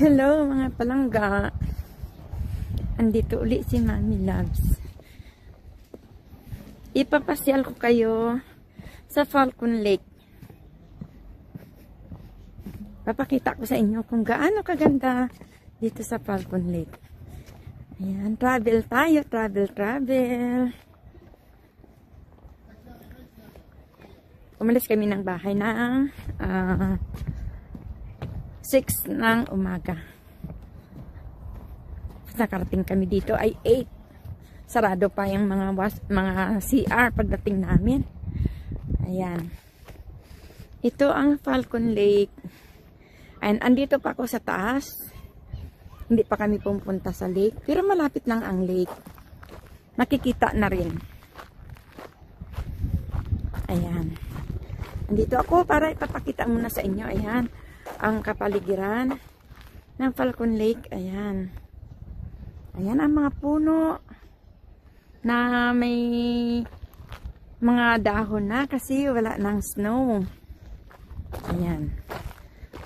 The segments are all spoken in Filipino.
Hello mga palangga. Andito ulit si Mami Loves. Ipapasyal ko kayo sa Falcon Lake. Papakita ko sa inyo kung gaano kaganda dito sa Falcon Lake. Ayan, travel tayo, travel. Umalis kami ng bahay ng 6 ng umaga. Nakarating kami dito ay 8. Sarado pa yung mga CR pagdating namin. Ayan. Ito ang Falcon Lake. And andito pa ako sa taas. Hindi pa kami pumunta sa lake. Pero malapit lang ang lake. Nakikita na rin. Ayan. Andito ako para ipapakita muna sa inyo. Ayan. Ang kapaligiran ng Falcon Lake. Ayan. Ayan ang mga puno na may mga dahon na kasi wala ng snow. Ayan.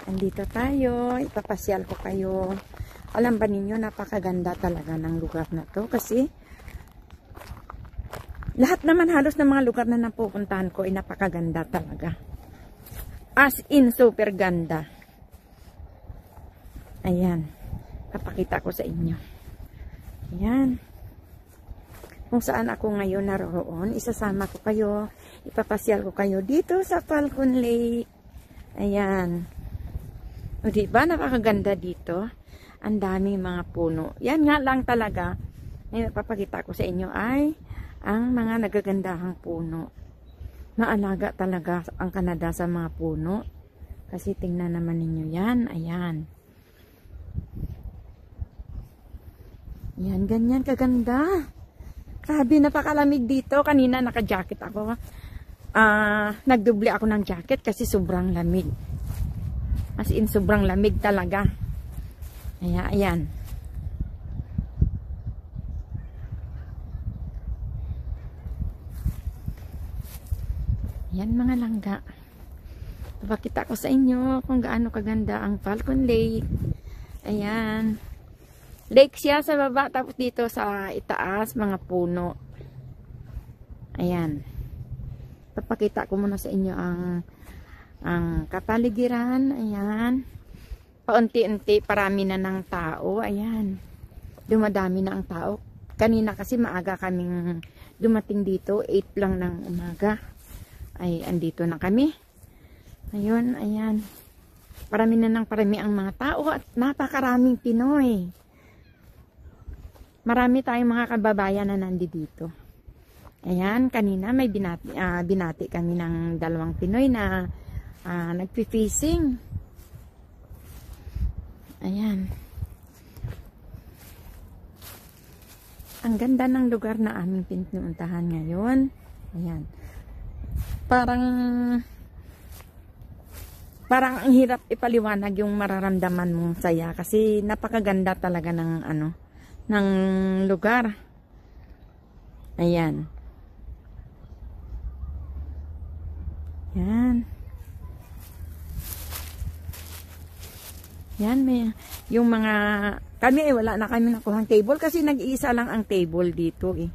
Andito tayo. Ipapasyal ko kayo. Alam ba ninyo, napakaganda talaga ng lugar na to kasi lahat naman halos ng mga lugar na napupuntahan ko ay napakaganda talaga. As in, super ganda. Ayan. Papakita ko sa inyo. Ayan. Kung saan ako ngayon naroon, isasama ko kayo, ipapasyal ko kayo dito sa Falcon Lake. Ayan. O diba, napakaganda dito. Ang daming mga puno. Yan nga lang talaga, ngayon papakita ko sa inyo ay ang mga nagagandahang puno. Maalaga talaga ang Canada sa mga puno. Kasi tingnan naman ninyo yan. Ayan. Yan, ganyan kaganda. Grabe, napakalamig dito. Kanina naka-jacket ako. Nagdubli ako ng jacket kasi sobrang lamig. As in, sobrang lamig talaga. Ayan. Yan mga langga. Papakita ko sa inyo kung gaano kaganda ang Falcon Lake. Ayan. Lake siya sa baba, tapos dito sa itaas, mga puno. Ayan. Papakita ko muna sa inyo ang kapaligiran. Ayan. Paunti-unti, parami na ng tao. Ayan. Dumadami na ang tao. Kanina kasi maaga kaming dumating dito. 8 lang ng umaga. Ay, andito na kami. Ayun, ayan. Parami na ng parami ang mga tao at napakaraming Pinoy. Marami tayong mga kababayan na nandito. Ayan, kanina may binati kami ng 2 Pinoy na nagpi-fishing. Ayan. Ang ganda ng lugar na aming pinuntahan ngayon. Ayan. Parang ang hirap ipaliwanag yung mararamdaman mong saya kasi napakaganda talaga ng lugar. Ayan. Yan. Yan, may yung mga kami ay wala na kami nakuhang table kasi nag-iisa lang ang table dito eh.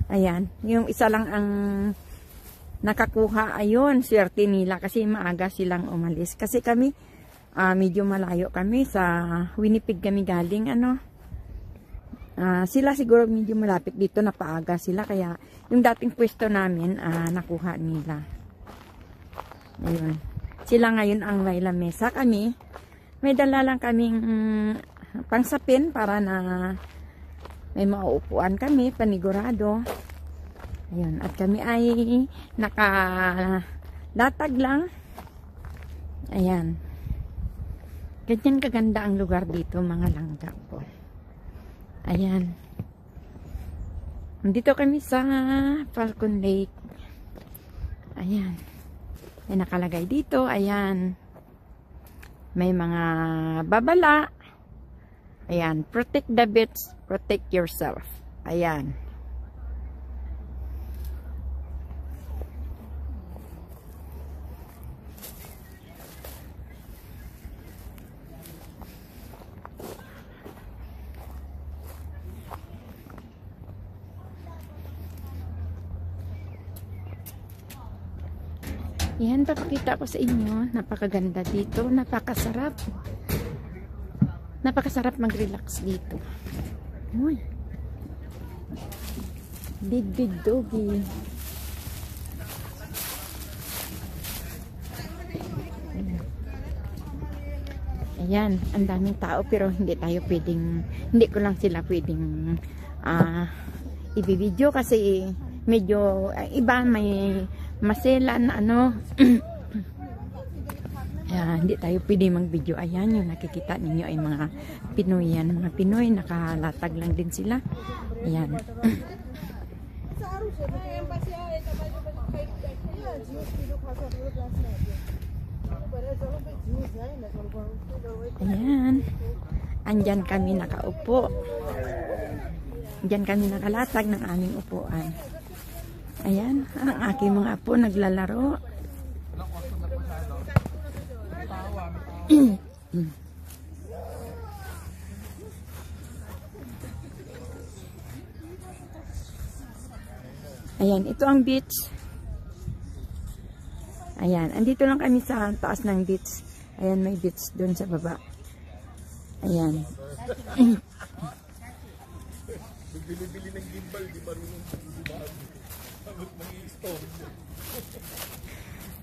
Ayan, yung isa lang ang nakakuha. Ayun, swerte nila kasi maaga silang umalis. Kasi kami, medyo malayo kami sa Winnipeg kami galing, sila siguro medyo malapit dito, napaaga sila. Kaya, yung dating pwesto namin, nakuha nila. Ayun. Sila ngayon ang may lamesa. Kami, may dala lang kaming pangsapin para na may mauupuan kami, panigurado. Ayun, at kami ay nakalatag lang. Ayan. Ganyan kaganda ang lugar dito, mga langga po. Ayan. Nandito kami sa Falcon Lake. Ayan. May nakalagay dito. Ayan. May mga babala. Ayan. Protect the beach, protect yourself. Ayan. Yan, papakita ko sa inyo. Napakaganda dito. Napakasarap. Napakasarap mag-relax dito. Uy. Big doggy. Ayan, ang daming tao pero hindi ko lang sila pwedeng i-video kasi medyo iba, may maselan ano. Ayan, hindi tayo pwede mag-video. Ayan, yung nakikita ninyo ay mga Pinoy yan. Mga Pinoy, nakalatag lang din sila. Ayan. Ayan. Andyan kami nakaupo. Andyan kami nakalatag ng aming upuan. Ayan, ang aking mga apo naglalaro. Ayan, ito ang beach. Ayan, andito lang kami sa taas ng beach. Ayan, may beach doon sa baba. Ayan. Bili-bili ng gimbal, di marunong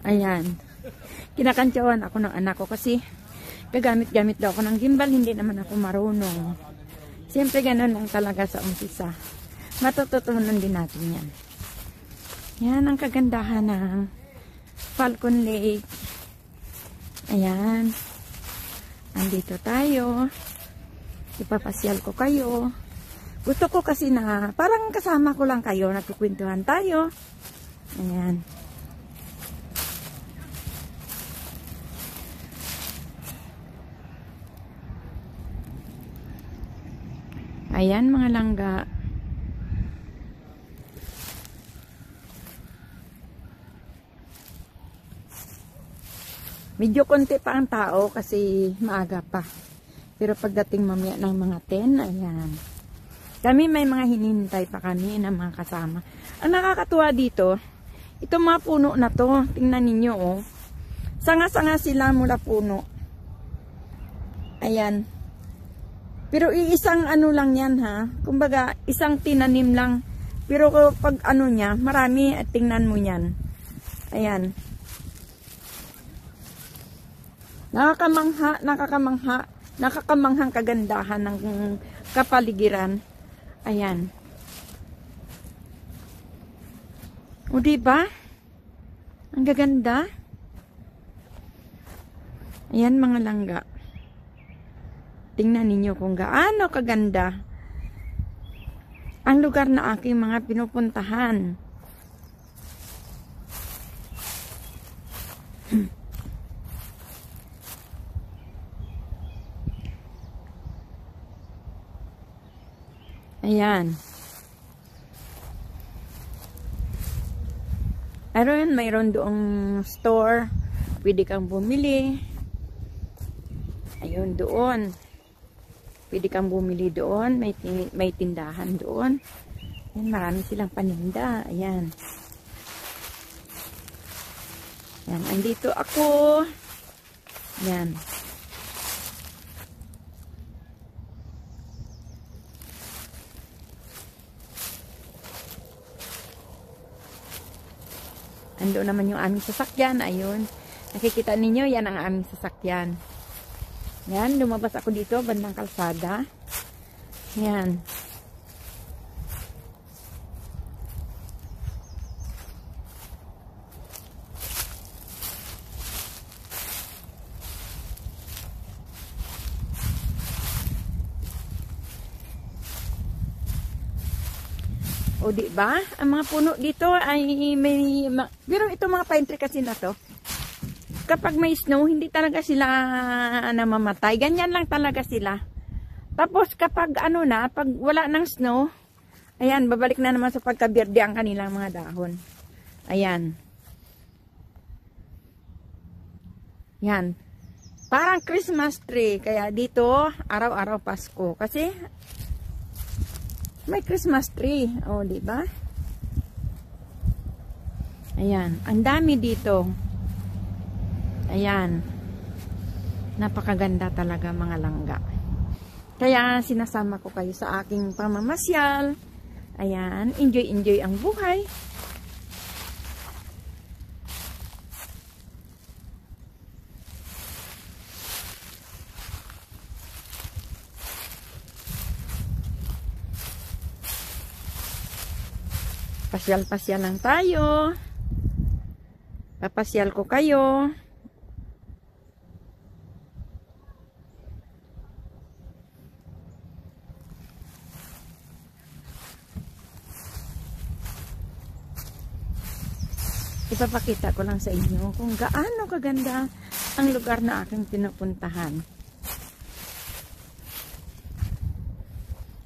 Ayan. Kinakantsawan ako ng anak ko kasi gagamit-gamit daw ako ng gimbal, hindi naman ako marunong. Siyempre ganun lang talaga sa umpisa. Matututunan din natin yan. Yan ang kagandahan ng Falcon Lake. Ayan. Andito tayo. Ipapasyal ko kayo. Gusto ko kasi na parang kasama ko lang kayo. Nagkukwentuhan tayo. Ayan. Ayan mga langga. Medyo konti pa ang tao kasi maaga pa. Pero pagdating mamaya ng mga 10, ayan. Kami may mga hinintay pa kami ng mga kasama. Ang nakakatuwa dito, itong mga puno na to, tingnan ninyo oh. Sanga-sanga sila mula puno. Ayan. Pero iisang ano lang yan ha. Kumbaga, isang tinanim lang. Pero pag ano niya, marami at tingnan mo yan. Ayan. Nakakamanghang kagandahan ng kapaligiran. Ayan. O diba? Ang gaganda. Ayan mga langga. Tingnan ninyo kung gaano kaganda ang lugar na aking mga pinupuntahan. Ayan. Ayun, mayroon doong store. Pwede kang bumili. Ayun, doon. Pwede kang bumili doon. May tindahan doon. Ayan, marami silang paninda. Ayan. Ayan, andito ako. Ayan. Ando naman yung aming sasakyan. Ayun. Nakikita ninyo, yan ang aming sasakyan. Yan, lumabas ako dito, bandang kalsada. Yan. O di ba? Ang mga puno dito ay may pero ito mga pine tree kasi na to. Kapag may snow, hindi talaga sila namamatay. Ganyan lang talaga sila. Tapos kapag ano na, pag wala ng snow, ayan, babalik na naman sa pagkaberde ang kanilang mga dahon. Ayan. Yan. Parang Christmas tree. Kaya dito, araw-araw Pasko. Kasi may Christmas tree. O, di ba? Ayan. Ang dami dito. Ayan. Napakaganda talaga mga langga. Kaya sinasama ko kayo sa aking pamamasyal. Ayan, enjoy ang buhay. Pasyal-pasyal lang tayo. Papasyal ko kayo. Ipapakita ko lang sa inyo kung gaano kaganda ang lugar na aking pinupuntahan.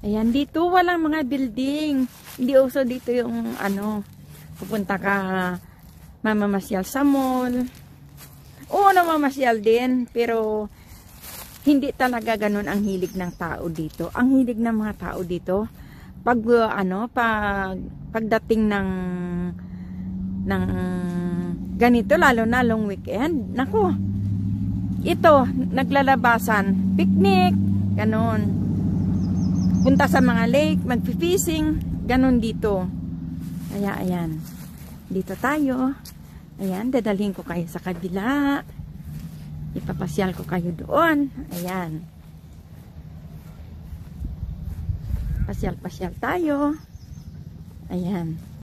Ayan, dito walang mga building. Hindi uso dito yung pupunta ka mamamasyal sa mall. Oo, namamasyal din, pero hindi talaga ganun ang hilig ng tao dito. Ang hilig ng mga tao dito, pagdating ng ganito, lalo na long weekend, naku, ito, naglalabasan, picnic, ganun, punta sa mga lake, mag-fishing, ganun dito. Kaya ayan, dito tayo. Ayan, dadalhin ko kayo sa kabila, ipapasyal ko kayo doon. Ayan, pasyal-pasyal tayo. Ayan.